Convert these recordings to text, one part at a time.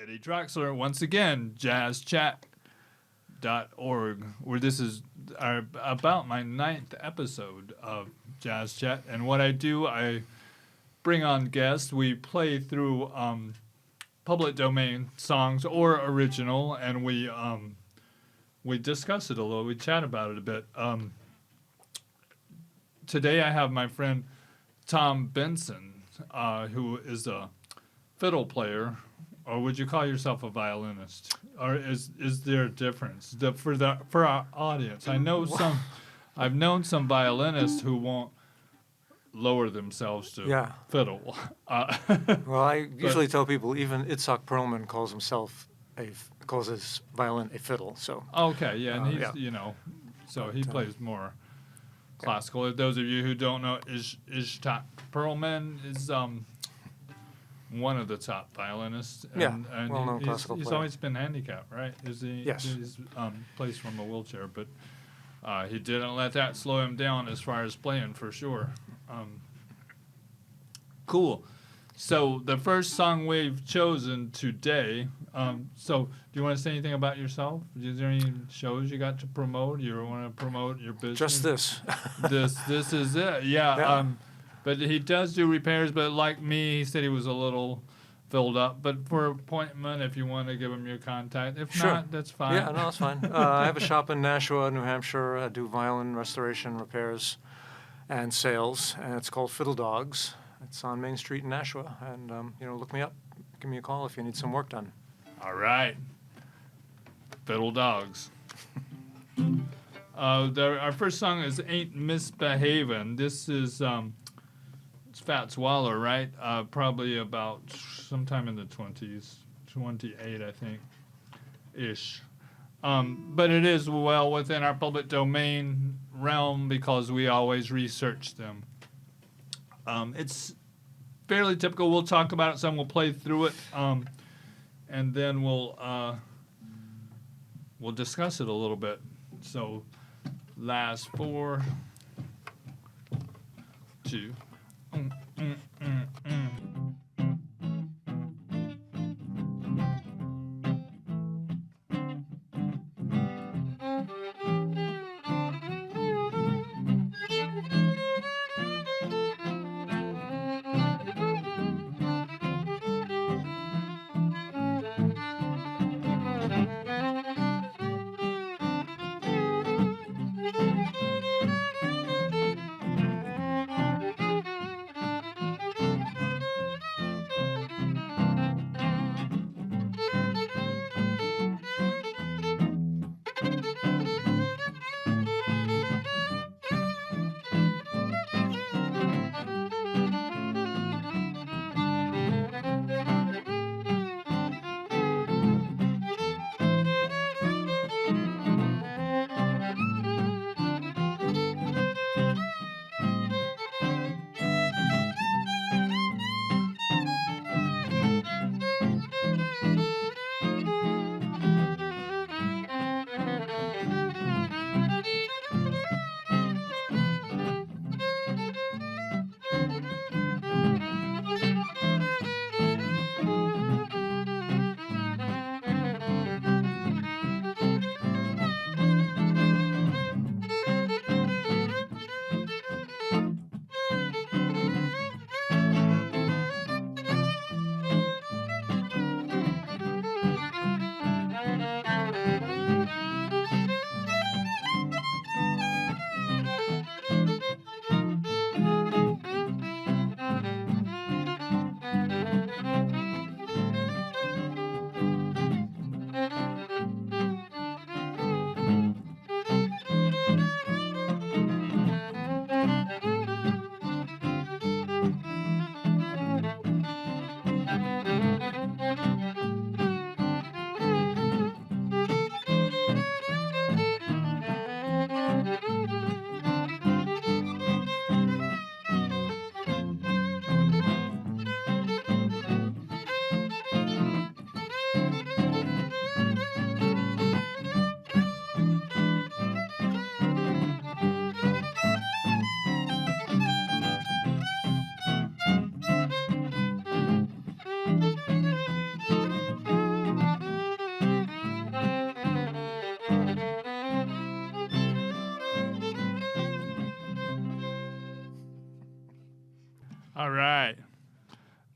Eddie Draxler, once again, jazzchat.org, where this is about my 9th episode of Jazz Chat. And what I do, I bring on guests. We play through public domain songs or original, and we discuss it a little. We chat about it a bit. Today I have my friend Tom Benson, who is a fiddle player. Or would you call yourself a violinist? Or is there a difference for our audience? I've known some violinists who won't lower themselves to fiddle. Well, I usually tell people even Itzhak Perlman calls his violin a fiddle. So okay, yeah, and he's so he plays more classical. If those of you who don't know, Itzhak Perlman is one of the top violinists. And well-known classical he's player. always been handicapped, right? Yes. He's plays from a wheelchair, but he didn't let that slow him down as far as playing, for sure. Cool. So the first song we've chosen today. So do you want to say anything about yourself? Is there any shows you got to promote? You want to promote your business? Just this. This is it. Yeah. But he does do repairs, but like me, he said he was a little filled up. But for appointment, if you want to give him your contact. If not, that's fine. Yeah, no, that's fine. I have a shop in Nashua, New Hampshire. I do violin restoration, repairs, and sales, and it's called Fiddle Dogs. It's on Main Street in Nashua, and look me up. Give me a call if you need some work done. All right. Fiddle Dogs. Our first song is Ain't Misbehavin'. This is it's Fats Waller, right? Probably about sometime in the 20s, 28, I think, ish. But it is well within our public domain realm because we always research them. It's fairly typical. We'll talk about it some. We'll play through it, and then we'll discuss it a little bit. So, last 4, 2.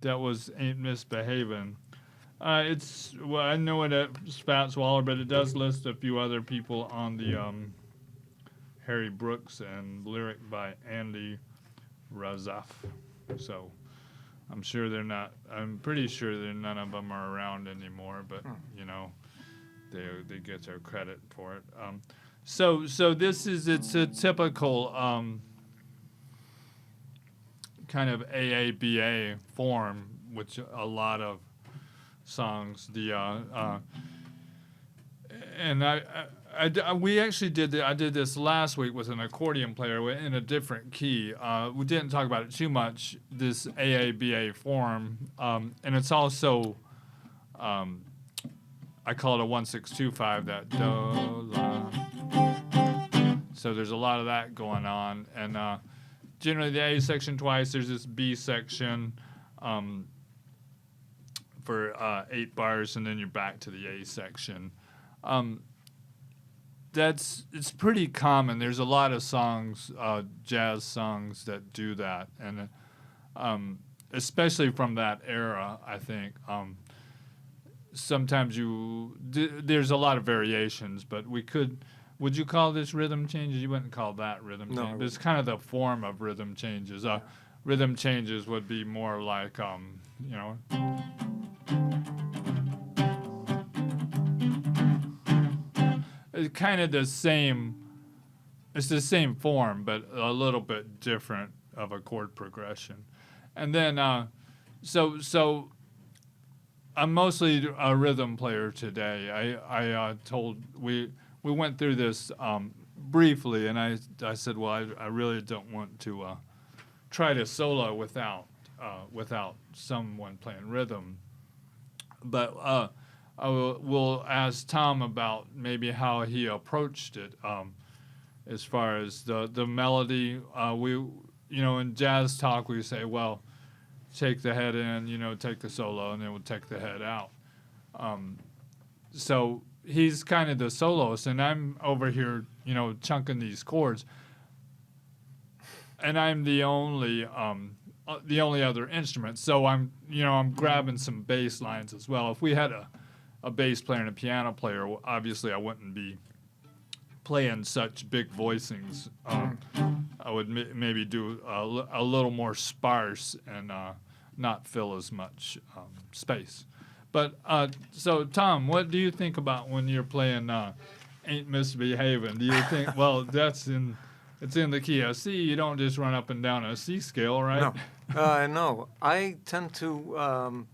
That was Ain't Misbehavin'. Well, I know it's Fats Waller, but it does list a few other people on the Harry Brooks and lyric by Andy Razaf. So I'm pretty sure that none of them are around anymore, but you know, they get their credit for it. So it's a typical kind of AABA form, which a lot of songs. We actually I did this last week with an accordion player in a different key. We didn't talk about it too much. This AABA form, and it's also I call it a 1-6-2-5. That do la. So there's a lot of that going on, and generally the A section twice. There's this B section for 8 bars, and then you're back to the A section. It's pretty common. There's a lot of songs, jazz songs that do that, and especially from that era, I think. Sometimes there's a lot of variations, but would you call this rhythm changes? You wouldn't call that rhythm changes. But it's kind of the form of rhythm changes. Rhythm changes would be more like, you know. It's kind of the same. It's the same form, but a little bit different of a chord progression. And then, so I'm mostly a rhythm player today. We went through this briefly, and I said, well, I really don't want to try to solo without someone playing rhythm. But we'll ask Tom about maybe how he approached it, as far as the melody. In jazz talk we say, well, take the head in, take the solo, and then we'll take the head out. So he's kind of the soloist, and I'm over here, chunking these chords, and I'm the only other instrument. So I'm grabbing some bass lines as well. If we had a bass player and a piano player, obviously I wouldn't be playing such big voicings. I would maybe do a little more sparse and not fill as much space. But so Tom, what do you think about when you're playing Ain't Misbehavin'? Do you think, well, it's in the key of C, you don't just run up and down a C scale, right? No. I tend to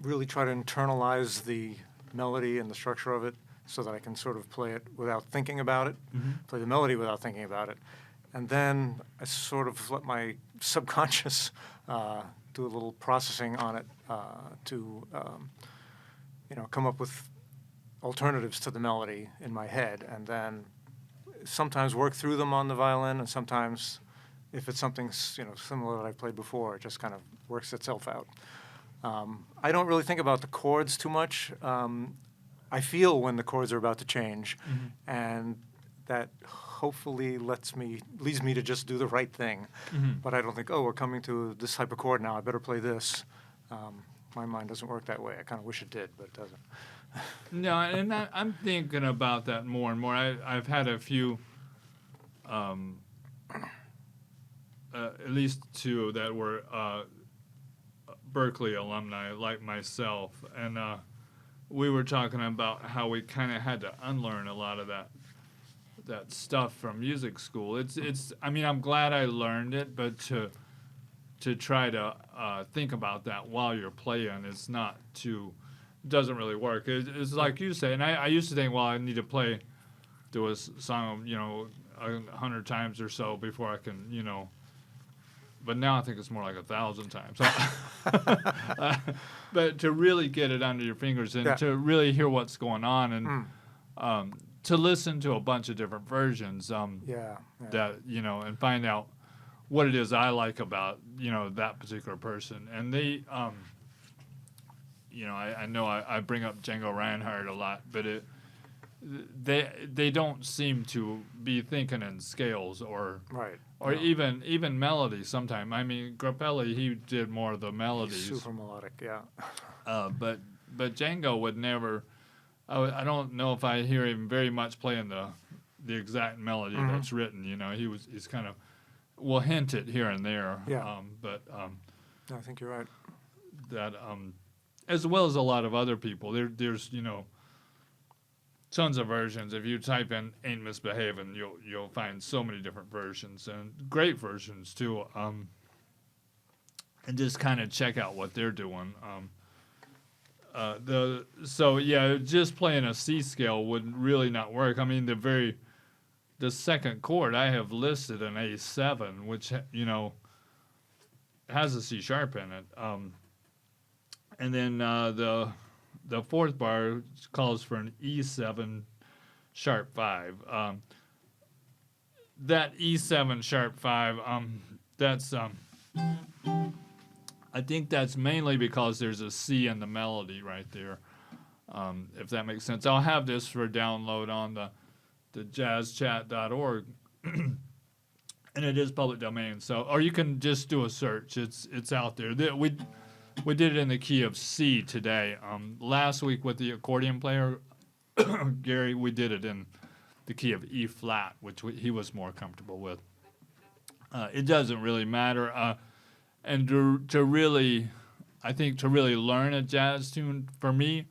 really try to internalize the melody and the structure of it so that I can sort of play it without thinking about it, play the melody without thinking about it. And then I sort of let my subconscious do a little processing on it to come up with alternatives to the melody in my head, and then sometimes work through them on the violin, and sometimes, if it's something similar that I've played before, it just kind of works itself out. I don't really think about the chords too much. I feel when the chords are about to change, and that hopefully leads me to just do the right thing. But I don't think, we're coming to this type of chord now, I better play this. My mind doesn't work that way. I kind of wish it did, but it doesn't. No, and I'm thinking about that more and more. I've had a few, at least 2 that were Berkeley alumni, like myself, and we were talking about how we kind of had to unlearn a lot of that stuff from music school. I'm glad I learned it, but to try to think about that while you're playing, doesn't really work. It's like you say, and I used to think, well, I need to do a song, 100 times or so before I can, but now I think it's more like 1,000 times. But to really get it under your fingers and to really hear what's going on, and to listen to a bunch of different versions, that, and find out what it is I like about, that particular person. And they, I know I bring up Django Reinhardt a lot, but they don't seem to be thinking in scales or Right. or No. even melody. Sometimes I mean Grappelli, he did more of the He's melodies, super melodic. Yeah. but Django would never. I don't know if I hear him very much playing the exact melody Mhm. that's written. You know, he's kind of will hint it here and there. Yeah. But No, I think you're right. that as well as a lot of other people. There's tons of versions. If you type in "Ain't Misbehavin'," you'll find so many different versions and great versions too. And just kind of check out what they're doing. Just playing a C scale would really not work. I mean, the second chord I have listed an A7, which has a C sharp in it. And then the fourth bar calls for an E7 sharp 5. That E7 sharp 5, that's I think that's mainly because there's a C in the melody right there. If that makes sense. I'll have this for download on the jazzchat.org. And it is public domain, so or you can just do a search. It's out there. We did it in the key of C today. Last week with the accordion player, Gary, we did it in the key of E flat, which he was more comfortable with. It doesn't really matter. And to really learn a jazz tune, for me,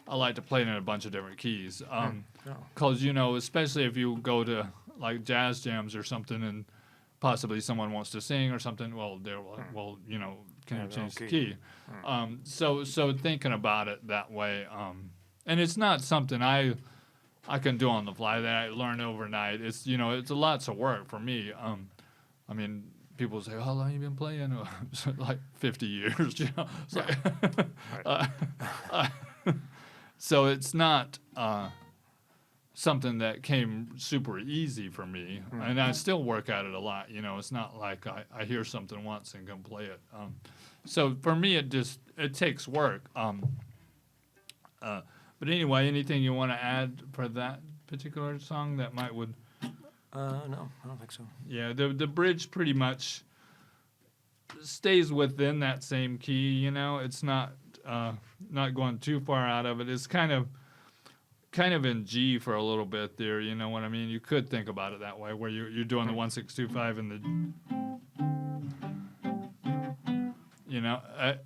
I like to play it in a bunch of different keys. Because, especially if you go to like jazz jams or something and possibly someone wants to sing or something, well, they're like, well, can you change the key? So thinking about it that way, and it's not something I can do on the fly that I learn overnight. It's it's lots of work for me. I mean, people say, "How long have you been playing?" Like 50 years. It's like, so it's not something that came super easy for me, and I still work at it a lot. It's not like I hear something once and can play it. So for me, it takes work. But anyway, anything you want to add for that particular song that would? No, I don't think so. Yeah, the bridge pretty much stays within that same key. It's not going too far out of it. It's kind of in G for a little bit there. You know what I mean? You could think about it that way, where you're doing the 1-6-2-5 and the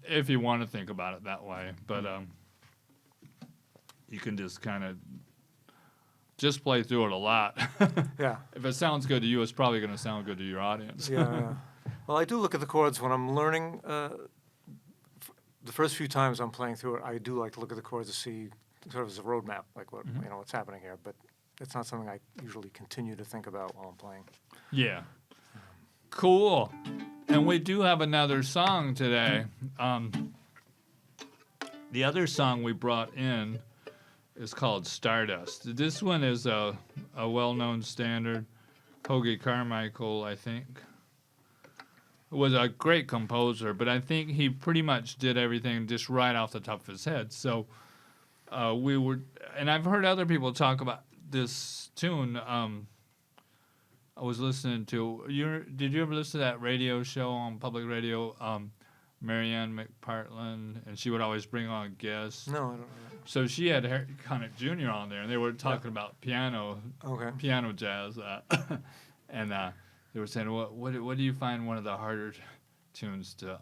if you want to think about it that way, but you can just kind of just play through it a lot. Yeah. If it sounds good to you, it's probably going to sound good to your audience. Yeah. Well, I do look at the chords when I'm learning. The first few times I'm playing through it, I do like to look at the chords to see sort of as a roadmap, like what's happening here. But it's not something I usually continue to think about while I'm playing. Yeah. Cool. And we do have another song today. The other song we brought in is called Stardust. This one is a well-known standard. Hoagie Carmichael, I think, was a great composer, but I think he pretty much did everything just right off the top of his head. So and I've heard other people talk about this tune. I was listening to, did you ever listen to that radio show on public radio, Marianne McPartland, and she would always bring on guests? No, I don't know. So she had Harry Connick Jr. on there, and they were talking about piano jazz, and they were saying, what do you find one of the harder tunes to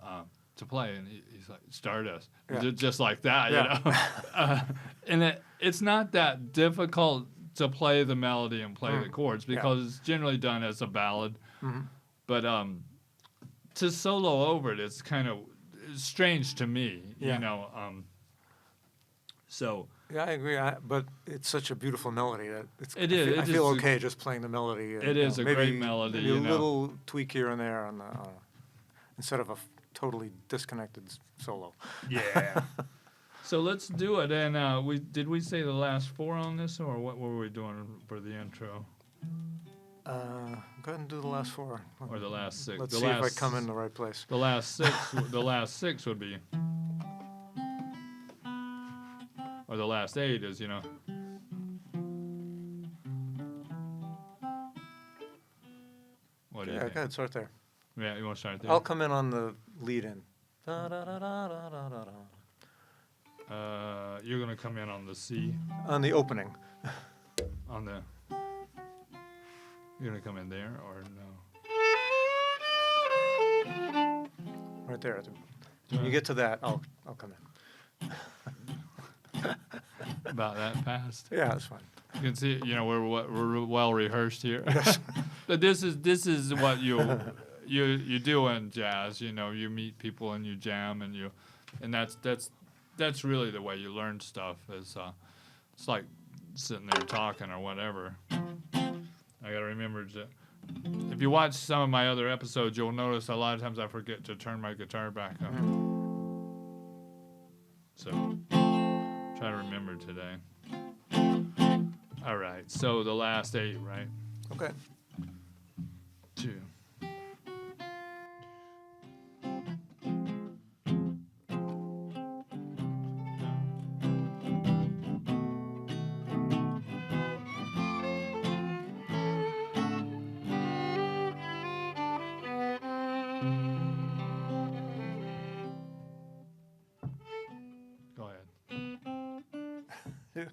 play? And he's like, Stardust, just like that, and it's not that difficult to play the melody and play the chords because it's generally done as a ballad, but to solo over it, it's kind of strange to me, So yeah, I agree. But it's such a beautiful melody that it is. I feel okay just playing the melody. And, it is a great melody. Maybe a little tweak here and there on the instead of a totally disconnected solo. Yeah. So let's do it. And did we say the last 4 on this, or what were we doing for the intro? Go ahead and do the last 4. Or the last 6. Let's see if I come in the right place. The last 6. The last 6 would be. Or the last 8 is, Yeah, go ahead, start there. Yeah, you want to start there? I'll come in on the lead-in. Da, da, da, da, da, da, da, da. You're gonna come in on the C, On the opening. on the. You're gonna come in there or no? Right there. When you get to that, I'll come in. About that fast. Yeah, that's fine. You can see, we're well rehearsed here. But this is what you do in jazz. You meet people and you jam and that's really the way you learn stuff. It's like sitting there talking or whatever. I gotta remember if you watch some of my other episodes, you'll notice a lot of times I forget to turn my guitar back up. So try to remember today. All right, so the last 8, right? Okay. 2. Go ahead. Yeah.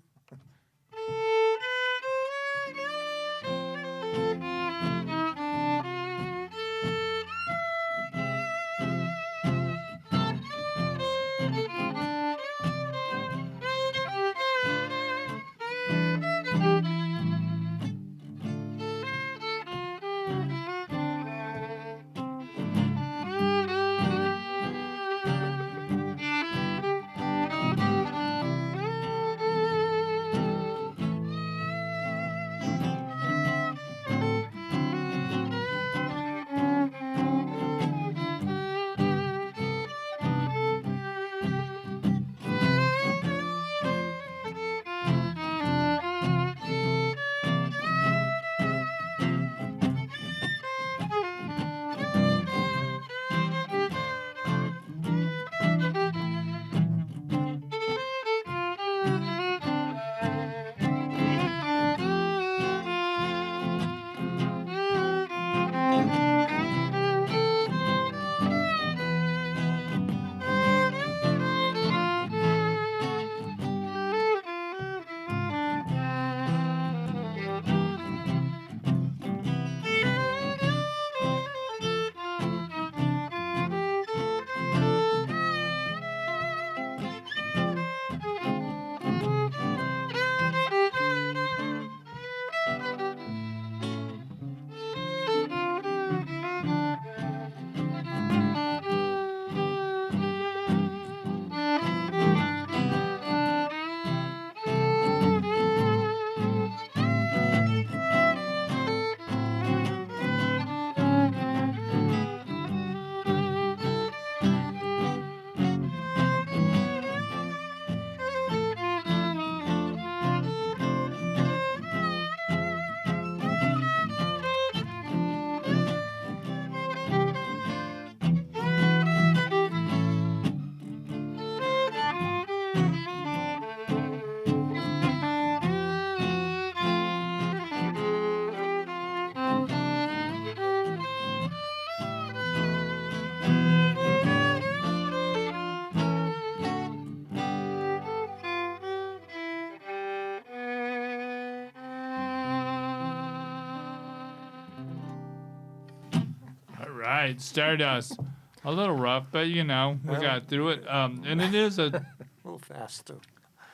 All right, Stardust. A little rough, but we Yeah. got through it. And it is a. A little fast, too.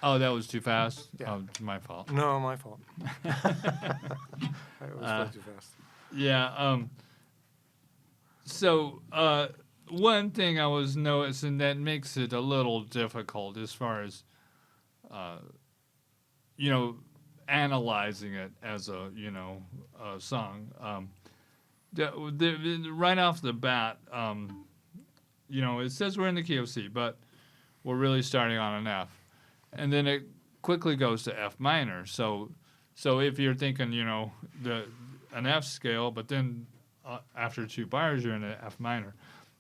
Oh, that was too fast. Yeah. Oh, it's my fault. No, my fault. It was way too fast. Yeah. So one thing I was noticing that makes it a little difficult as far as, analyzing it as a song. Right off the bat, it says we're in the key of C, but we're really starting on an F, and then it quickly goes to F minor. So if you're thinking, an F scale, but then after 2 bars you're in an F minor,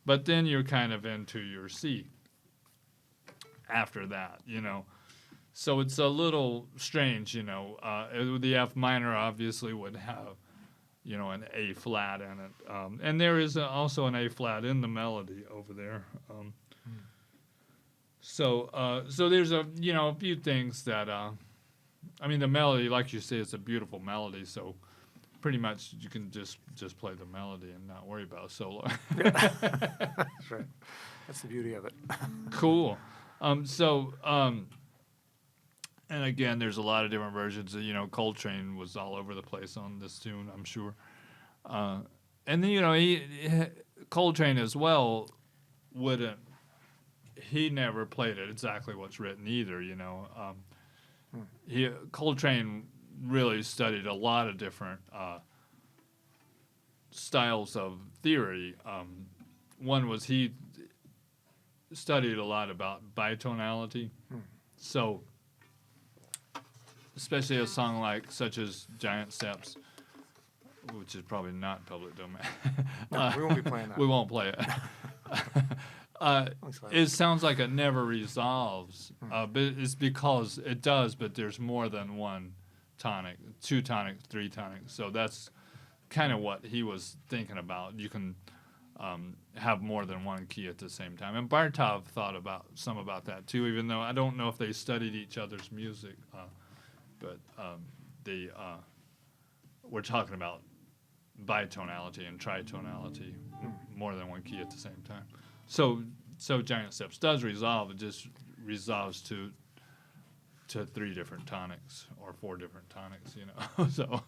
but then you're kind of into your C after that, So it's a little strange, the F minor obviously would have you know, an A flat in it. And there is also an A flat in the melody over there. So there's a few things that I mean, the melody, like you say, it's a beautiful melody. So pretty much you can just play the melody and not worry about solo. That's right. That's the beauty of it. Cool. And again, there's a lot of different versions. You know, Coltrane was all over the place on this tune, I'm sure. And then, you know, Coltrane as well wouldn't. He never played it exactly what's written either. You know, Coltrane really studied a lot of different styles of theory. One was he studied a lot about bitonality. So, especially a song like such as Giant Steps, which is probably not public domain. No, we won't be playing that. We won't play it. It sounds like it never resolves, but it's because it does, but there's more than one tonic, 2 tonics, 3 tonics. So that's kind of what he was thinking about. You can have more than one key at the same time. And Bartov thought about that too, even though I don't know if they studied each other's music, but they we're talking about bitonality and tritonality, more than one key at the same time. So Giant Steps does resolve. It just resolves to 3 different tonics or 4 different tonics, you know. So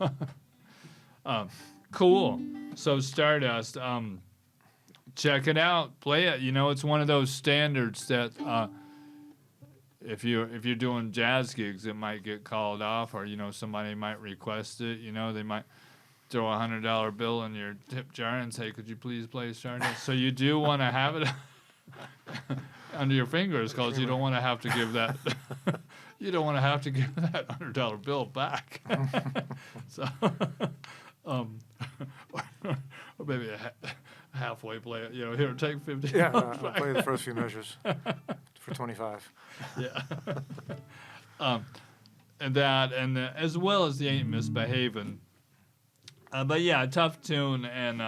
cool. So Stardust, check it out, play it. You know, it's one of those standards that if you're doing jazz gigs, it might get called off, or you know, somebody might request it. You know, they might throw a $100 bill in your tip jar and say, "Could you please play Stardust?" So you do want to have it under your fingers, because you don't want to have to give that. You don't want to have to give that $100 bill back. So, or maybe a halfway play it. You know, here, take 50. Yeah, I'll play the first few measures for 25. Yeah. And that, and as well as the Ain't Misbehavin'. But yeah, tough tune, and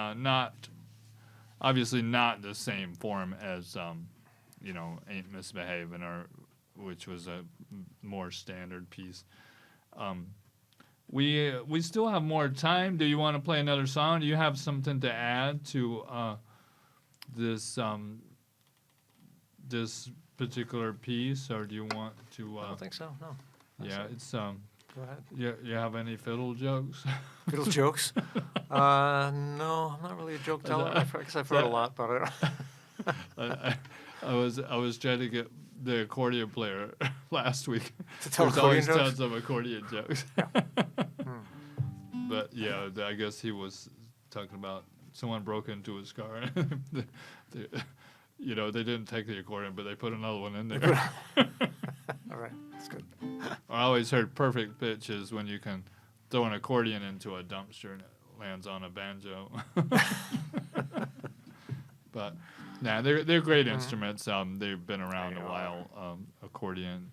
obviously not the same form as you know, Ain't Misbehavin', or which was a more standard piece. We still have more time. Do you want to play another song? Do you have something to add to this this particular piece, or do you want to? I don't think so. No. Yeah, it's Go ahead. You have any fiddle jokes? Fiddle jokes? No, I'm not really a joke teller. I guess I've heard a lot, but I was trying to get the accordion player last week. To tell There's accordion always jokes? tons of accordion jokes. But yeah, I guess he was talking about someone broke into his car. You know, they didn't take the accordion, but they put another one in there. all right, that's good. I always heard perfect pitch is when you can throw an accordion into a dumpster and it lands on a banjo. But nah, they're great instruments. They've been around a while. Accordion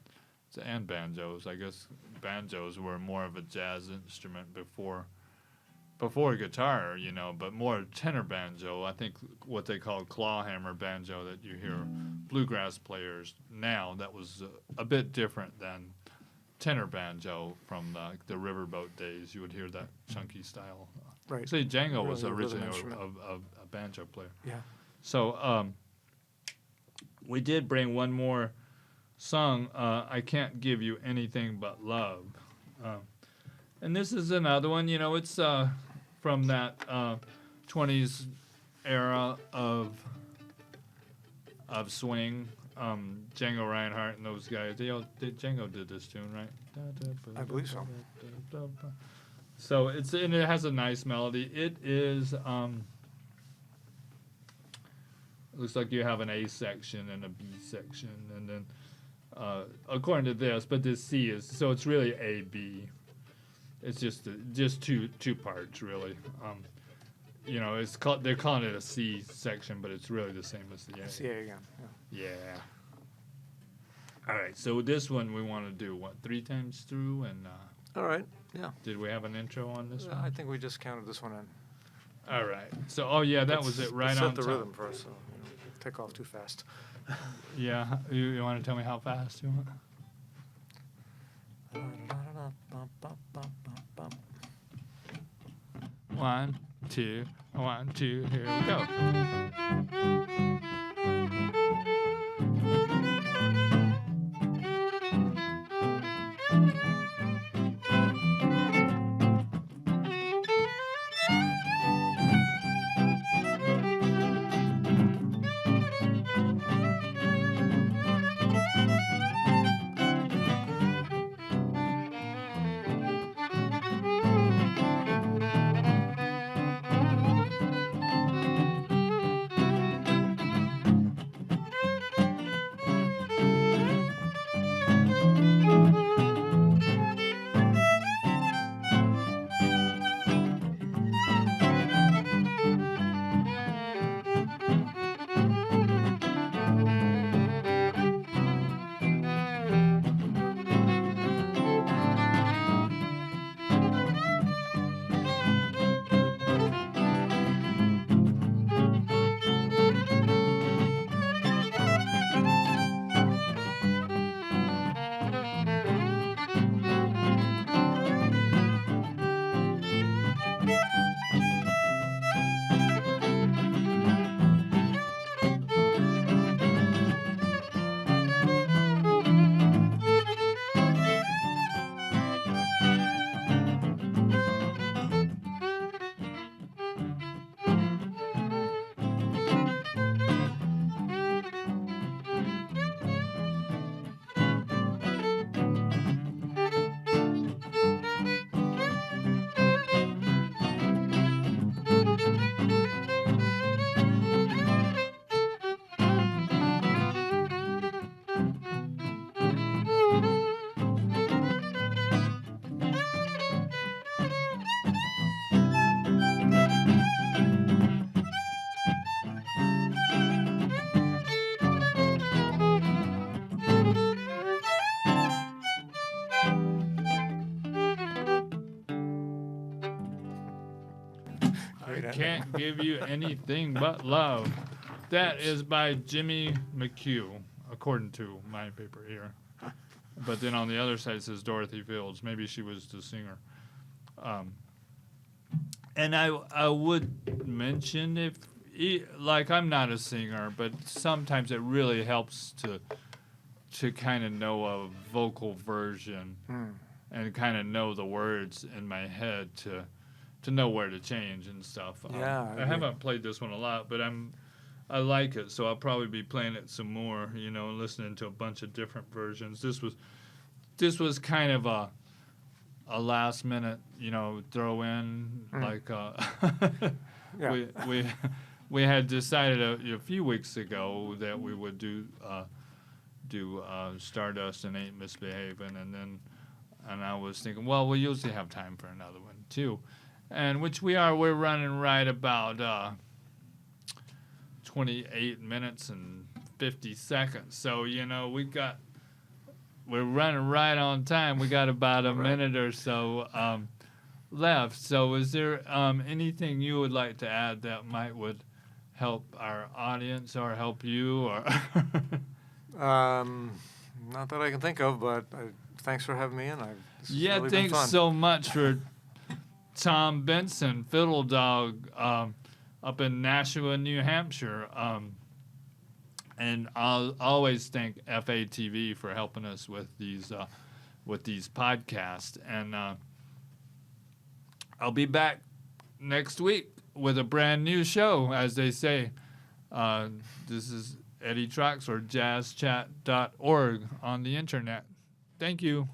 and banjos. I guess banjos were more of a jazz instrument before guitar, you know, but more tenor banjo. I think what they call clawhammer banjo that you hear bluegrass players now, that was a bit different than tenor banjo from the riverboat days. You would hear that chunky style. Right. See, Django Really was a rhythm originally instrument. a banjo player. Yeah. So we did bring one more song, I Can't Give You Anything But Love. And this is another one, you know, it's from that 20s era of swing. Django Reinhardt and those guys, Django did this tune, right? I believe so. So and it has a nice melody. It is looks like you have an A section and a B section, and then according to this, but this C is, so it's really A B. It's just two parts really. You know, they're calling it a C section, but it's really the same as the A. See again. Yeah. Yeah. All right, so this one we want to do 3 times through, and All right. Yeah. Did we have an intro on this I one? think we just counted this one in. All right. So, oh yeah, that was it, right Let's on set the time. rhythm first, so you don't take off too fast. Yeah, you want to tell me how fast you want? 1, 2, 1, 2. Here we go. I can't give you anything but love. That is by Jimmy McHugh, according to my paper here. But then on the other side it says Dorothy Fields. Maybe she was the singer. And I would mention like I'm not a singer, but sometimes it really helps to kind of know a vocal version and kind of know the words in my head to know where to change and stuff. Yeah, I I haven't played this one a lot, but I like it, so I'll probably be playing it some more. You know, listening to a bunch of different versions. This was kind of a last minute, you know, throw in like Yeah. we had decided a few weeks ago that we would do Stardust and Ain't Misbehaving, and I was thinking, well, we usually have time for another one too, and we're running right about 28 minutes and 50 seconds. So, you know, we're running right on time. We got about a minute or so left. So is there anything you would like to add that would help our audience or help you? Or Not that I can think of, but thanks for having me in. This has yeah, really been thanks fun. so much for Tom Benson, Fiddle Dog, up in Nashua, New Hampshire. And I'll always thank FATV for helping us with these podcasts. And I'll be back next week with a brand new show, as they say. This is Eddie Trox or jazzchat.org on the internet. Thank you.